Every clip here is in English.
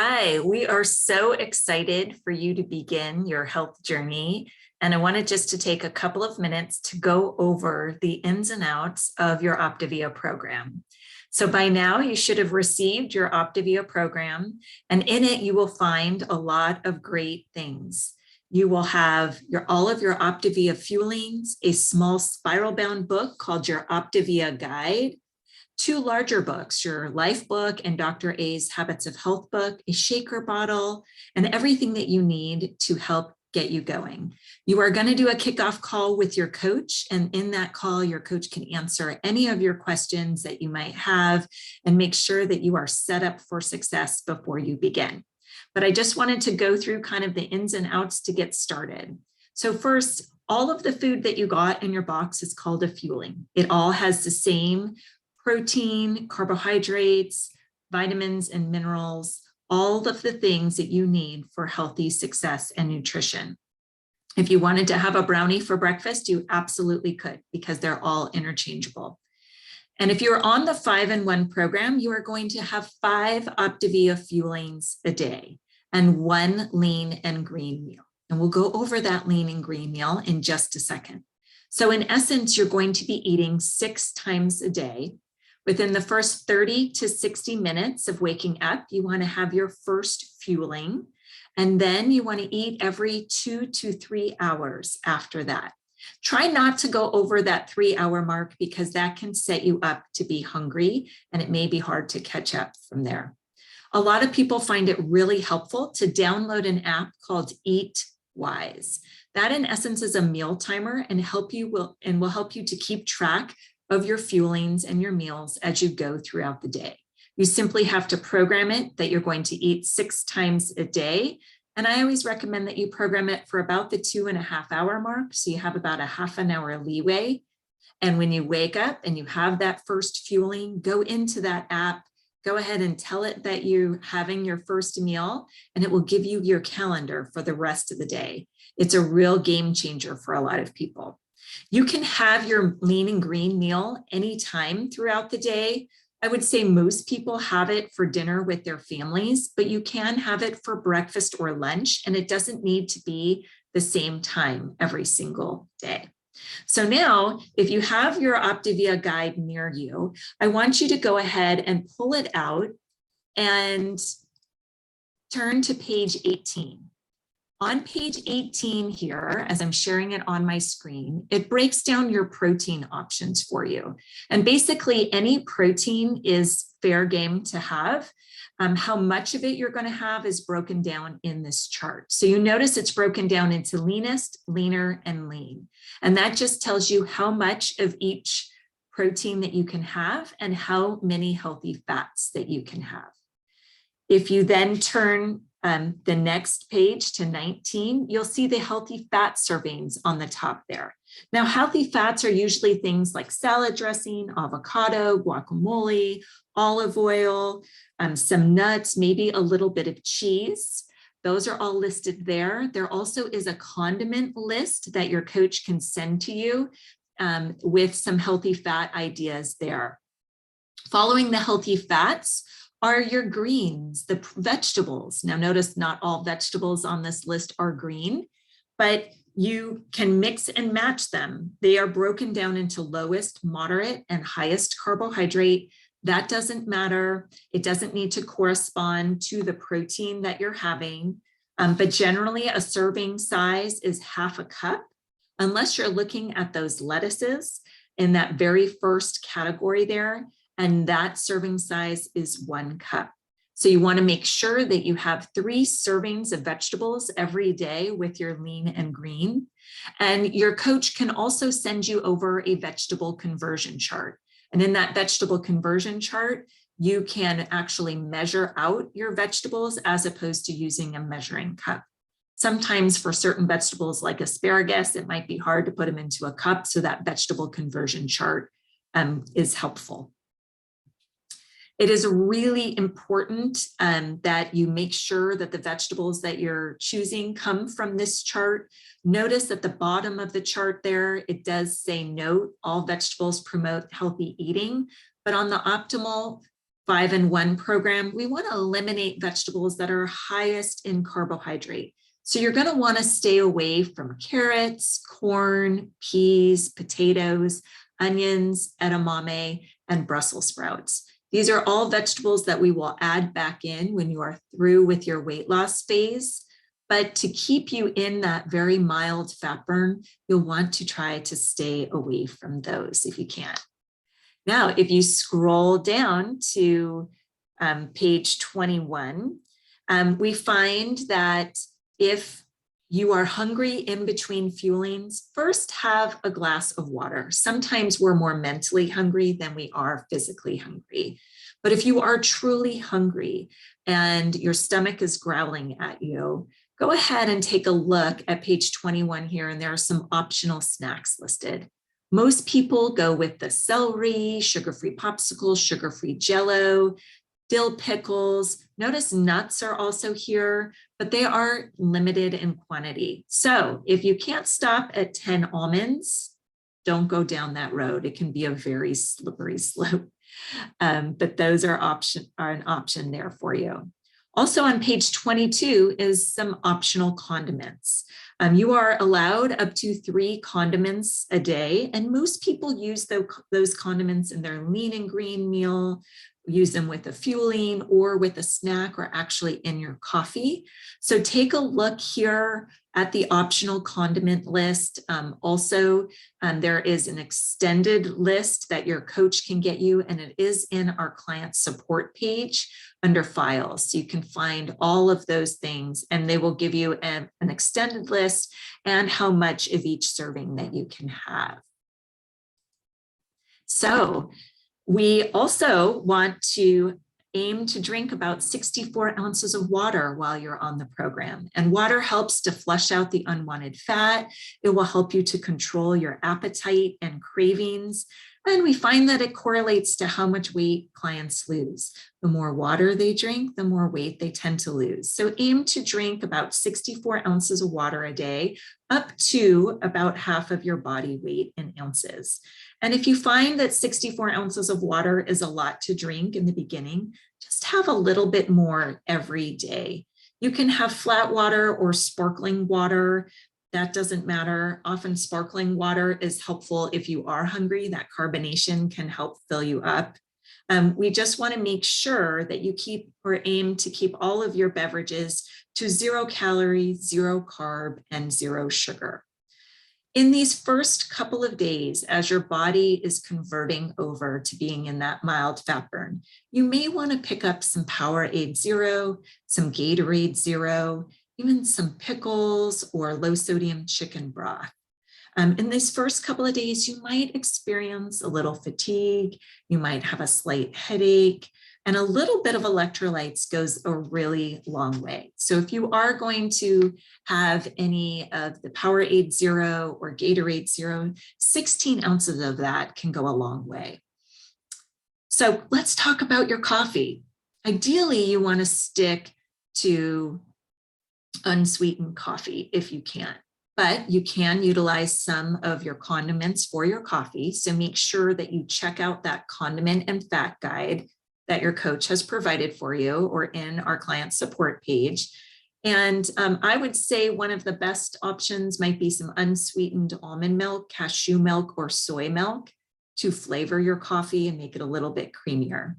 Hi, we are so excited for you to begin your health journey. And I wanted just to take a couple of minutes to go over the ins and outs of your Optavia program. So by now you should have received your Optavia program, and in it you will find a lot of great things. You will have all of your Optavia fuelings, a small spiral bound book called your Optavia Guide, two larger books, your Life book and Dr. A's Habits of Health book, a shaker bottle, and everything that you need to help get you going. You are going to do a kickoff call with your coach, and in that call, your coach can answer any of your questions that you might have and make sure that you are set up for success before you begin. But I just wanted to go through kind of the ins and outs to get started. So first, all of the food that you got in your box is called a fueling. It all has the same protein, carbohydrates, vitamins, and minerals, all of the things that you need for healthy success and nutrition. If you wanted to have a brownie for breakfast, you absolutely could, because they're all interchangeable. And if you're on the 5-in-1 program, you are going to have 5 Optavia fuelings a day and 1 lean and green meal. And we'll go over that lean and green meal in just a second. So in essence, you're going to be eating 6 times a day. Within the first 30 to 60 minutes of waking up, you want to have your first fueling, and then you want to eat every 2 to 3 hours after that. Try not to go over that 3-hour mark, because that can set you up to be hungry, and it may be hard to catch up from there. A lot of people find it really helpful to download an app called Eat Wise. That in essence is a meal timer and will help you to keep track of your fuelings and your meals as you go throughout the day. You simply have to program it that you're going to eat 6 times a day. And I always recommend that you program it for about the 2.5-hour mark, so you have about a half an hour leeway. And when you wake up and you have that first fueling, go into that app, go ahead and tell it that you're having your first meal, and it will give you your calendar for the rest of the day. It's a real game changer for a lot of people. You can have your lean and green meal anytime throughout the day. I would say most people have it for dinner with their families, but you can have it for breakfast or lunch, and it doesn't need to be the same time every single day. So now, if you have your Optavia guide near you, I want you to go ahead and pull it out and turn to page 18. On page 18 here, as I'm sharing it on my screen, it breaks down your protein options for you. And basically any protein is fair game to have. How much of it you're going to have is broken down in this chart. So you notice it's broken down into leanest, leaner, and lean. And that just tells you how much of each protein that you can have and how many healthy fats that you can have. If you then turn the next page to 19, you'll see the healthy fat servings on the top there. Now, healthy fats are usually things like salad dressing, avocado, guacamole, olive oil, some nuts, maybe a little bit of cheese. Those are all listed there. There also is a condiment list that your coach can send to you with some healthy fat ideas there. Following the healthy fats are your greens, the vegetables. Now notice not all vegetables on this list are green, but you can mix and match them. They are broken down into lowest, moderate, and highest carbohydrate. That doesn't matter. It doesn't need to correspond to the protein that you're having, but generally a serving size is half a cup, unless you're looking at those lettuces in that very first category there. And that serving size is 1 cup. So you want to make sure that you have 3 servings of vegetables every day with your lean and green. And your coach can also send you over a vegetable conversion chart. And in that vegetable conversion chart, you can actually measure out your vegetables as opposed to using a measuring cup. Sometimes for certain vegetables like asparagus, it might be hard to put them into a cup. So that vegetable conversion chart is helpful. It is really important that you make sure that the vegetables that you're choosing come from this chart. Notice at the bottom of the chart there, it does say note, all vegetables promote healthy eating, but on the optimal 5-in-1 program, we want to eliminate vegetables that are highest in carbohydrate. So you're going to want to stay away from carrots, corn, peas, potatoes, onions, edamame, and Brussels sprouts. These are all vegetables that we will add back in when you are through with your weight loss phase. But to keep you in that very mild fat burn, you'll want to try to stay away from those if you can. Now, if you scroll down to page 21, we find that if you are hungry in between fuelings, first have a glass of water. Sometimes we're more mentally hungry than we are physically hungry. But if you are truly hungry and your stomach is growling at you, go ahead and take a look at page 21 here, and there are some optional snacks listed. Most people go with the celery, sugar-free popsicles, sugar-free Jell-O, dill pickles. Notice nuts are also here, but they are limited in quantity. So if you can't stop at 10 almonds, don't go down that road. It can be a very slippery slope. But those are an option there for you. Also on page 22 is some optional condiments. You are allowed up to 3 condiments a day, and most people use those condiments in their lean and green meal, use them with a fueling or with a snack or actually in your coffee. So take a look here at the optional condiment list. There is an extended list that your coach can get you, and it is in our client support page under files. So you can find all of those things, and they will give you an extended list and how much of each serving that you can have. So we also want to aim to drink about 64 ounces of water while you're on the program. And water helps to flush out the unwanted fat. It will help you to control your appetite and cravings. And we find that it correlates to how much weight clients lose. The more water they drink, the more weight they tend to lose. So aim to drink about 64 ounces of water a day, up to about half of your body weight in ounces. And if you find that 64 ounces of water is a lot to drink in the beginning, just have a little bit more every day. You can have flat water or sparkling water. That doesn't matter. Often sparkling water is helpful if you are hungry. That carbonation can help fill you up. We just want to make sure that you keep or aim to keep all of your beverages to 0 calories, 0 carb, and 0 sugar. In these first couple of days, as your body is converting over to being in that mild fat burn, you may want to pick up some Powerade Zero, some Gatorade Zero, even some pickles or low sodium chicken broth. In these first couple of days, you might experience a little fatigue, you might have a slight headache, and a little bit of electrolytes goes a really long way. So if you are going to have any of the Powerade Zero or Gatorade Zero, 16 ounces of that can go a long way. So let's talk about your coffee. Ideally, you want to stick to unsweetened coffee if you can. But you can utilize some of your condiments for your coffee. So make sure that you check out that condiment and fat guide that your coach has provided for you or in our client support page. And I would say one of the best options might be some unsweetened almond milk, cashew milk, or soy milk to flavor your coffee and make it a little bit creamier.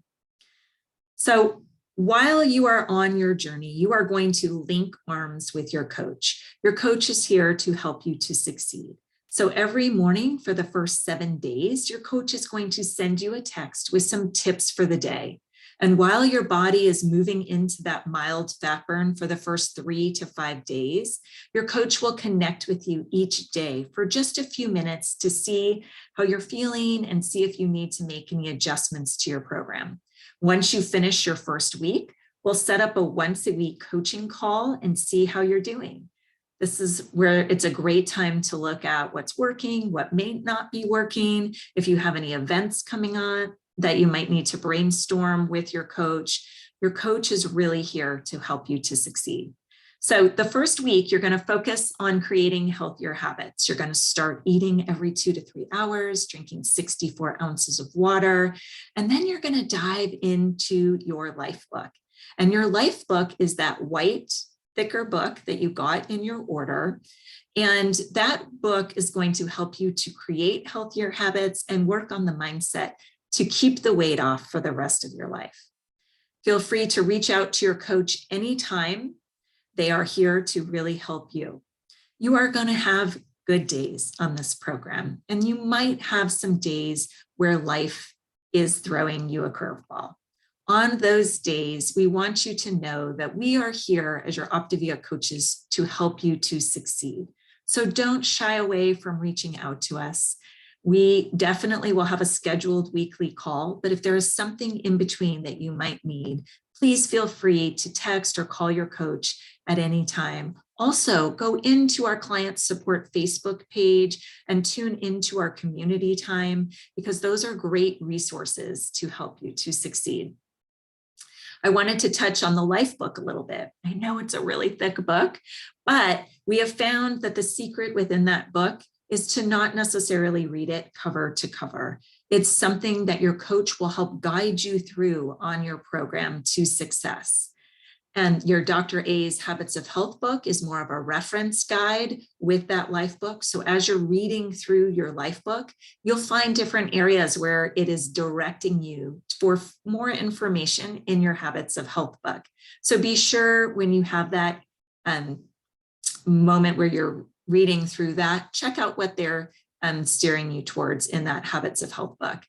So while you are on your journey, you are going to link arms with your coach. Your coach is here to help you to succeed. So every morning for the first 7 days, your coach is going to send you a text with some tips for the day. And while your body is moving into that mild fat burn for the first 3 to 5 days, your coach will connect with you each day for just a few minutes to see how you're feeling and see if you need to make any adjustments to your program. Once you finish your first week, we'll set up a once-a-week coaching call and see how you're doing. This is where it's a great time to look at what's working, what may not be working. If you have any events coming on that you might need to brainstorm with your coach is really here to help you to succeed. So the first week, you're going to focus on creating healthier habits. You're going to start eating every 2 to 3 hours, drinking 64 ounces of water, and then you're going to dive into your life book. And your life book is that white, thicker book that you got in your order. And that book is going to help you to create healthier habits and work on the mindset to keep the weight off for the rest of your life. Feel free to reach out to your coach anytime. They are here to really help you. You are going to have good days on this program, and you might have some days where life is throwing you a curveball. On those days, we want you to know that we are here as your Optavia coaches to help you to succeed. So don't shy away from reaching out to us. We definitely will have a scheduled weekly call, but if there is something in between that you might need, please feel free to text or call your coach at any time. Also, go into our client support Facebook page and tune into our community time, because those are great resources to help you to succeed. I wanted to touch on the life book a little bit. I know it's a really thick book, but we have found that the secret within that book is to not necessarily read it cover to cover. It's something that your coach will help guide you through on your program to success. And your Dr. A's Habits of Health book is more of a reference guide with that life book. So as you're reading through your life book, you'll find different areas where it is directing you for more information in your Habits of Health book. So be sure when you have that moment where you're reading through that, check out what they're steering you towards in that Habits of Health book.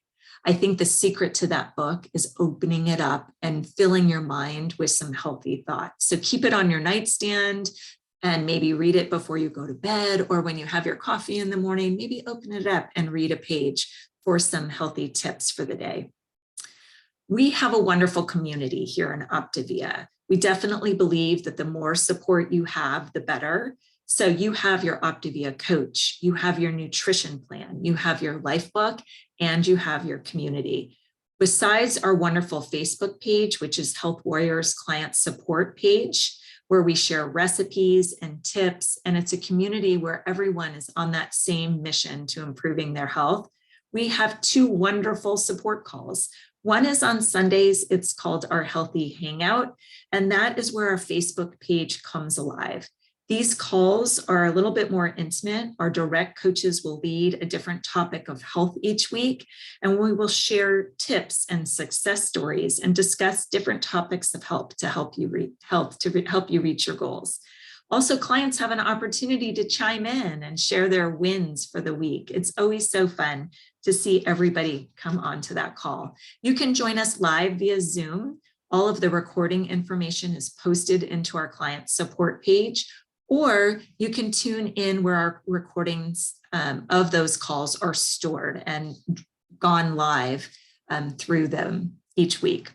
I think the secret to that book is opening it up and filling your mind with some healthy thoughts. So keep it on your nightstand and maybe read it before you go to bed, or when you have your coffee in the morning, maybe open it up and read a page for some healthy tips for the day. We have a wonderful community here in Optavia. We definitely believe that the more support you have, the better. So you have your Optavia coach, you have your nutrition plan, you have your life book, and you have your community. Besides our wonderful Facebook page, which is Health Warriors Client Support page, where we share recipes and tips, and it's a community where everyone is on that same mission to improving their health, we have 2 wonderful support calls. One is on Sundays. It's called our Healthy Hangout, and that is where our Facebook page comes alive. These calls are a little bit more intimate. Our direct coaches will lead a different topic of health each week, and we will share tips and success stories and discuss different topics of health to help you reach your goals. Also, clients have an opportunity to chime in and share their wins for the week. It's always so fun to see everybody come onto that call. You can join us live via Zoom. All of the recording information is posted into our client support page, or you can tune in where our recordings of those calls are stored and gone live through them each week.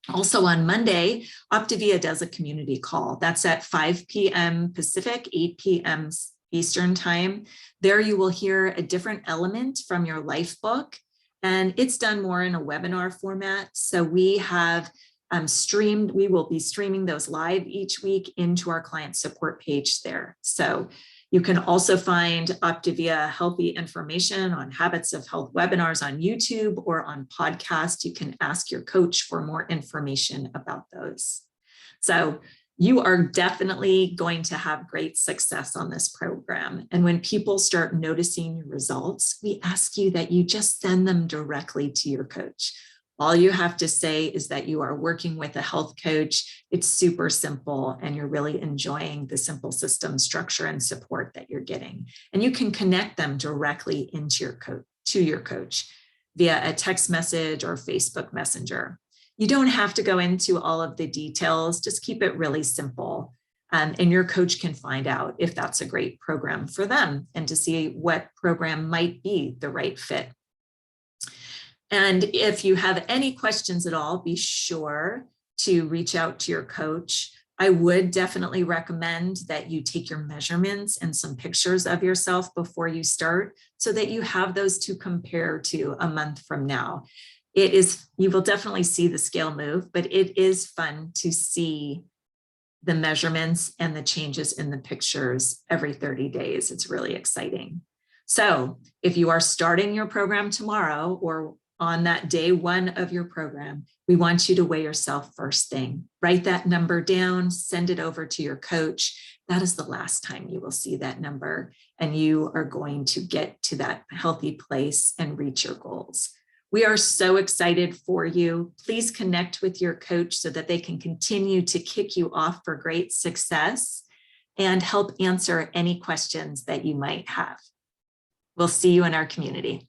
Also on Monday, Optavia does a community call. That's at 5 p.m. Pacific, 8 p.m. Eastern time. There you will hear a different element from your life book, and it's done more in a webinar format. So we have we will be streaming those live each week into our client support page there. So you can also find Optavia healthy information on Habits of Health webinars on YouTube or on podcast. You can ask your coach for more information about those. So you are definitely going to have great success on this program. And when people start noticing your results, we ask you that you just send them directly to your coach. All you have to say is that you are working with a health coach. It's super simple, and you're really enjoying the simple system structure and support that you're getting. And you can connect them directly into your coach via a text message or Facebook Messenger. You don't have to go into all of the details. Just keep it really simple. And your coach can find out if that's a great program for them and to see what program might be the right fit. And if you have any questions at all, be sure to reach out to your coach. I would definitely recommend that you take your measurements and some pictures of yourself before you start, so that you have those to compare to a month from now. You will definitely see the scale move, but it is fun to see the measurements and the changes in the pictures every 30 days. It's really exciting. So if you are starting your program tomorrow or on that day one of your program, we want you to weigh yourself first thing. Write that number down, send it over to your coach. That is the last time you will see that number, and you are going to get to that healthy place and reach your goals. We are so excited for you. Please connect with your coach so that they can continue to kick you off for great success and help answer any questions that you might have. We'll see you in our community.